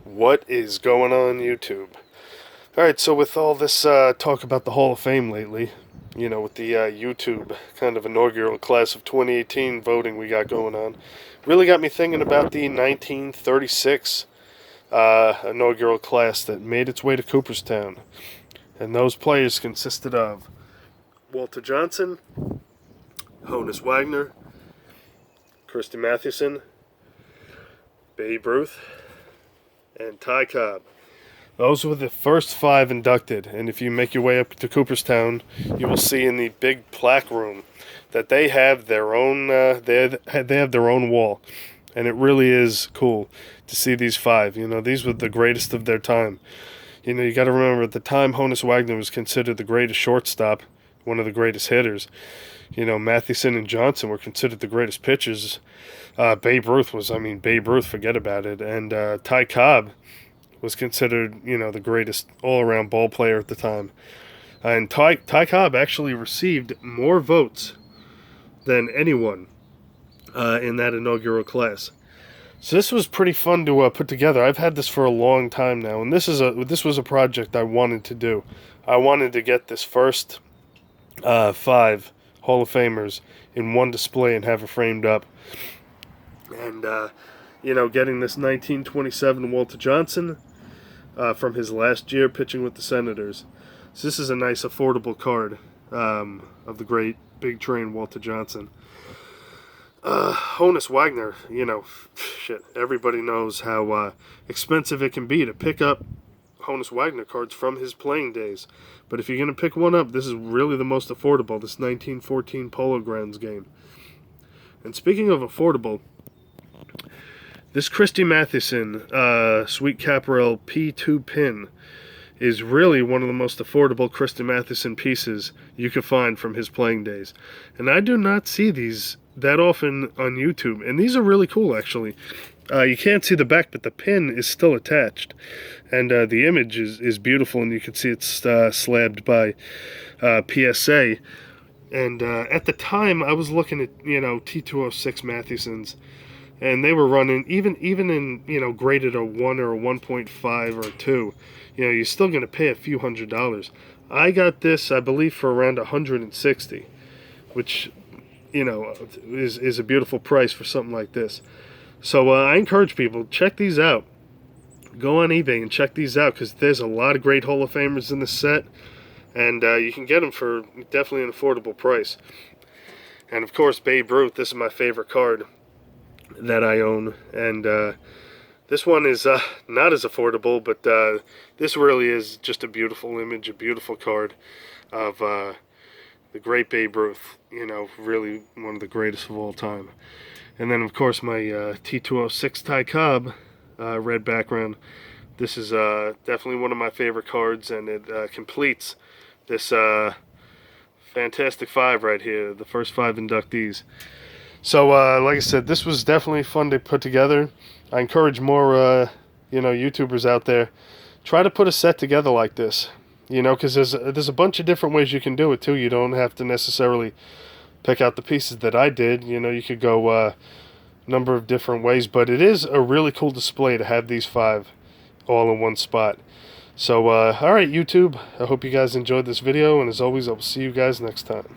What is going on YouTube? Alright, so with all this talk about the Hall of Fame lately, with the YouTube kind of inaugural class of 2018 voting we got going on, really got me thinking about the 1936 inaugural class that made its way to Cooperstown. And those players consisted of Walter Johnson, Honus Wagner, Christy Mathewson, Babe Ruth, and Cobb. Those were the first 5 inducted, and if you make your way up to Cooperstown, you will see in the big plaque room that they have their own. They have their own wall, and it really is cool to see these 5. These were the greatest of their time. You got to remember at the time Honus Wagner was considered the greatest shortstop, one of the greatest hitters. Mathewson and Johnson were considered the greatest pitchers. Babe Ruth was, Babe Ruth, forget about it. And Cobb was considered, the greatest all-around ball player at the time. And Ty Cobb actually received more votes than anyone in that inaugural class. So this was pretty fun to put together. I've had this for a long time now, and this was a project I wanted to do. I wanted to get this first 5 Hall of Famers in one display and have it framed up. And, getting this 1927 Walter Johnson from his last year pitching with the Senators. So this is a nice, affordable card of the great big train Walter Johnson. Honus Wagner, everybody knows how expensive it can be to pick up Honus Wagner cards from his playing days. But if you're going to pick one up, this is really the most affordable, this 1914 Polo Grounds game. And speaking of affordable, this Christy Mathewson Sweet Caparel P2 pin is really one of the most affordable Christy Mathewson pieces you can find from his playing days. And I do not see these that often on YouTube. And these are really cool, actually. You can't see the back, but the pin is still attached. And the image is beautiful, and you can see it's slabbed by PSA. And at the time, I was looking at, T206 Mathewsons, and they were running, even in, graded a 1 or a 1.5 or a 2, you're still going to pay a few $100s. I got this, I believe, for around 160, which, is a beautiful price for something like this. So I encourage people, check these out. Go on eBay and check these out, because there's a lot of great Hall of Famers in this set, and you can get them for definitely an affordable price. And of course, Babe Ruth, this is my favorite card that I own, and this one is not as affordable, but this really is just a beautiful image, a beautiful card of the great Babe Ruth, really one of the greatest of all time. And then, of course, my T206 Ty Cobb red background. This is definitely one of my favorite cards, and it completes this fantastic 5 right here, the first 5 inductees. So, like I said, this was definitely fun to put together. I encourage more, YouTubers out there, try to put a set together like this, because there's a bunch of different ways you can do it, too. You don't have to necessarily pick out the pieces that I did. You could go a number of different ways, but it is a really cool display to have these 5 all in one spot. So, alright, YouTube, I hope you guys enjoyed this video, and as always, I'll see you guys next time.